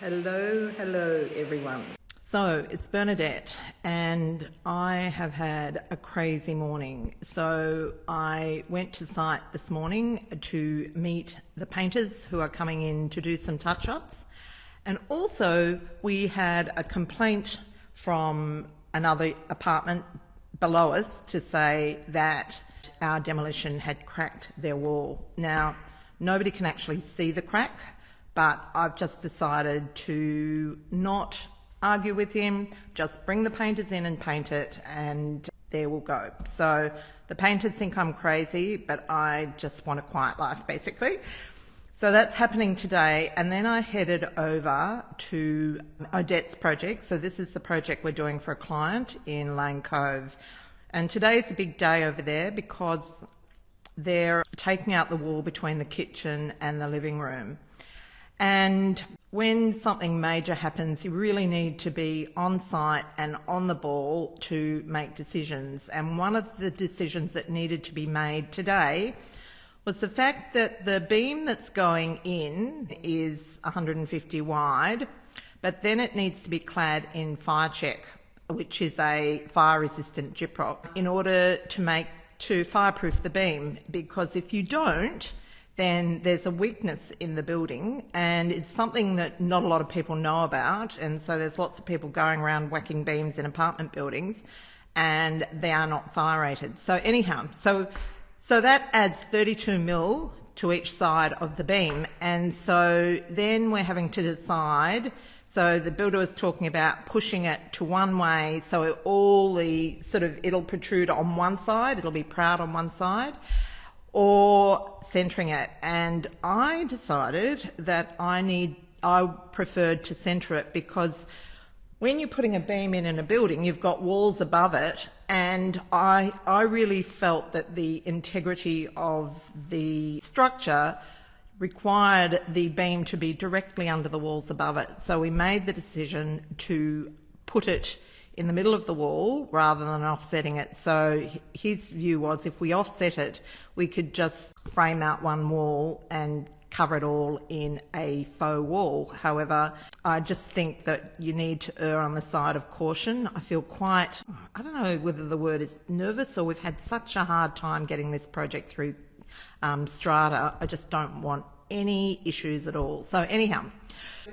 Hello everyone. So it's Bernadette and I have had a crazy morning. So I went to site this morning to meet the painters who are coming in to do some touch-ups, and also we had a complaint from another apartment below us to say that our demolition had cracked their wall. Now, nobody can actually see the crack, but I've just decided to not argue with him, just bring the painters in and paint it, and there we'll go. So the painters think I'm crazy, but I just want a quiet life, basically. So that's happening today, and then I headed over to Odette's project. So this is the project we're doing for a client in Lane Cove. And today's a big day over there because they're taking out the wall between the kitchen and the living room. And when something major happens, you really need to be on site and on the ball to make decisions. And one of the decisions that needed to be made today was the fact that the beam that's going in is 150 wide, but then it needs to be clad in fire check, which is a fire-resistant gyprock, in order to fireproof the beam. Because if you don't, then there's a weakness in the building, and it's something that not a lot of people know about, and so there's lots of people going around whacking beams in apartment buildings, and they are not fire rated. So anyhow, so that adds 32 mil to each side of the beam, and so then we're having to decide. So the builder was talking about pushing it to one way, so it'll protrude on one side, it'll be proud on one side, or centering it. And I decided that I preferred to center it, because when you're putting a beam in a building, you've got walls above it, and I really felt that the integrity of the structure required the beam to be directly under the walls above it. So we made the decision to put it in the middle of the wall rather than offsetting it. So his view was, if we offset it, we could just frame out one wall and cover it all in a faux wall. However, I just think that you need to err on the side of caution. I feel I don't know whether the word is nervous, or we've had such a hard time getting this project through Strata. I just don't want any issues at all. So anyhow,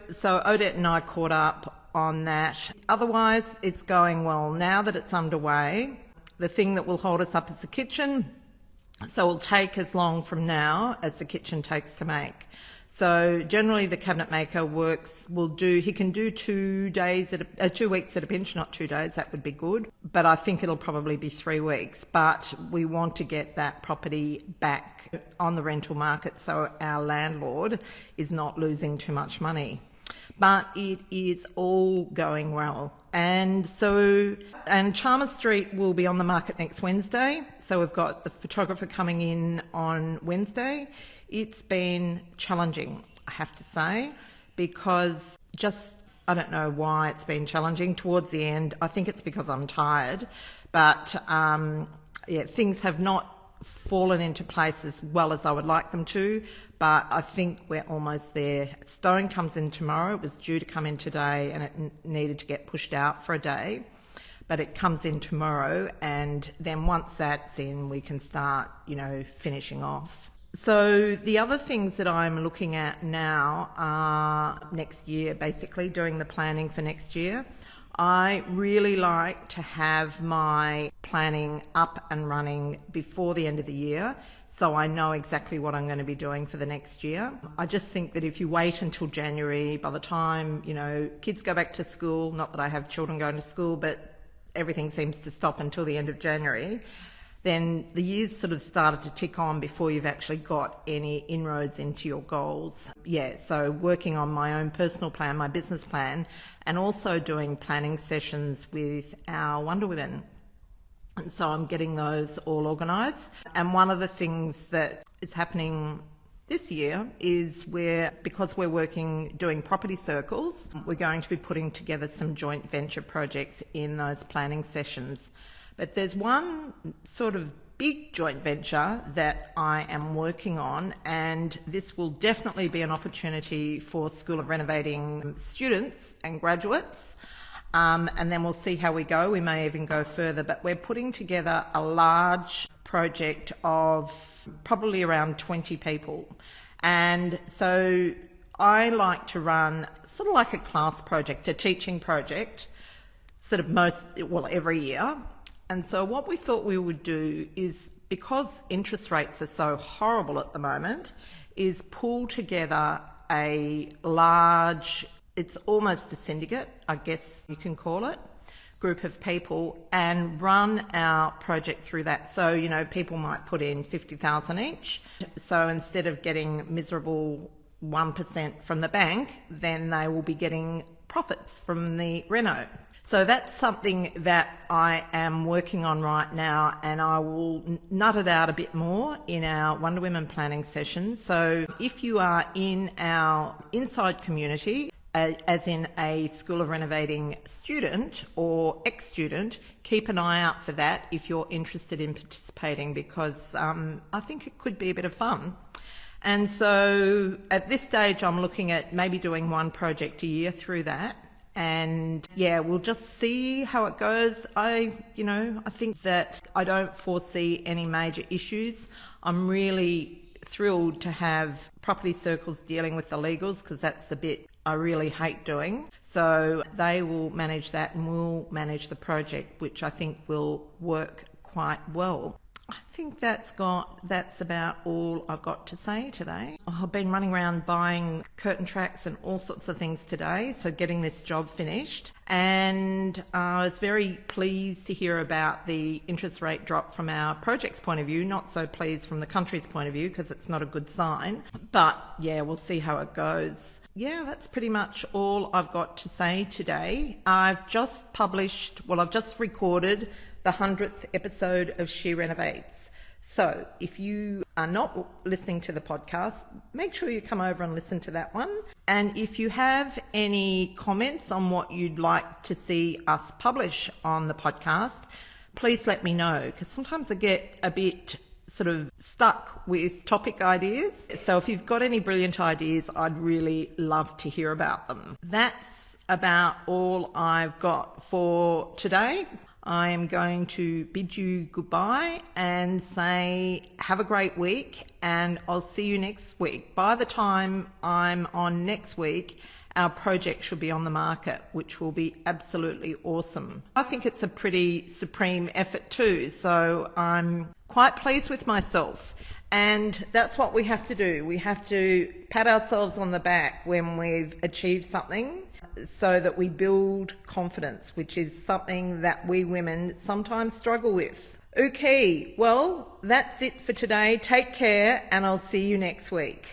so Odette and I caught up on that. Otherwise, it's going well. Now that it's underway, the thing that will hold us up is the kitchen. So it'll take as long from now as the kitchen takes to make. So generally the cabinet maker he can do 2 weeks at a pinch, not 2 days, that would be good. But I think it'll probably be 3 weeks. But we want to get that property back on the rental market so our landlord is not losing too much money. But it is all going well. And Chalmers Street will be on the market next Wednesday. So we've got the photographer coming in on Wednesday. It's been challenging, I have to say, because I don't know why it's been challenging towards the end. I think it's because I'm tired, but things have not fallen into place as well as I would like them to, but I think we're almost there. Stone comes in tomorrow. It was due to come in today, and it needed to get pushed out for a day, but it comes in tomorrow, and then once that's in, we can start, finishing off. So the other things that I'm looking at now are next year, basically doing the planning for next year. I really like to have my planning up and running before the end of the year, so I know exactly what I'm going to be doing for the next year. I just think that if you wait until January, by the time, kids go back to school, not that I have children going to school, but everything seems to stop until the end of January, then the years sort of started to tick on before you've actually got any inroads into your goals. So working on my own personal plan, my business plan, and also doing planning sessions with our Wonder Women. And so I'm getting those all organised. And one of the things that is happening this year is because we're doing property circles, we're going to be putting together some joint venture projects in those planning sessions. But there's one sort of big joint venture that I am working on, and this will definitely be an opportunity for School of Renovating students and graduates. And then we'll see how we go. We may even go further, but we're putting together a large project of probably around 20 people. And so I like to run sort of like a class project, a teaching project, every year. And so what we thought we would do is, because interest rates are so horrible at the moment, is pull together a large, it's almost a syndicate, I guess you can call it, group of people, and run our project through that. So, you know, people might put in 50,000 each. So instead of getting miserable 1% from the bank, then they will be getting profits from the reno. So that's something that I am working on right now, and I will nut it out a bit more in our Wonder Women planning session. So if you are in our inside community, as in a School of Renovating student or ex-student, keep an eye out for that if you're interested in participating, because I think it could be a bit of fun. And so at this stage, I'm looking at maybe doing one project a year through that. And yeah, we'll just see how it goes. I think that I don't foresee any major issues. I'm really thrilled to have property circles dealing with the legals, because that's the bit I really hate doing. So they will manage that and we'll manage the project, which I think will work quite well. I think that's about all I've got to say today. I've been running around buying curtain tracks and all sorts of things today, so getting this job finished. And I was very pleased to hear about the interest rate drop from our project's point of view, not so pleased from the country's point of view, because it's not a good sign. But yeah, we'll see how it goes. Yeah, that's pretty much all I've got to say today. I've just recorded the 100th episode of She Renovates. So if you are not listening to the podcast, make sure you come over and listen to that one. And if you have any comments on what you'd like to see us publish on the podcast, please let me know, because sometimes I get a bit sort of stuck with topic ideas. So if you've got any brilliant ideas, I'd really love to hear about them. That's about all I've got for today. I am going to bid you goodbye and say have a great week, and I'll see you next week. By the time I'm on next week, our project should be on the market, which will be absolutely awesome. I think it's a pretty supreme effort too, so I'm quite pleased with myself. And that's what we have to do. We have to pat ourselves on the back when we've achieved something, so that we build confidence, which is something that we women sometimes struggle with. Okay, well, that's it for today. Take care, and I'll see you next week.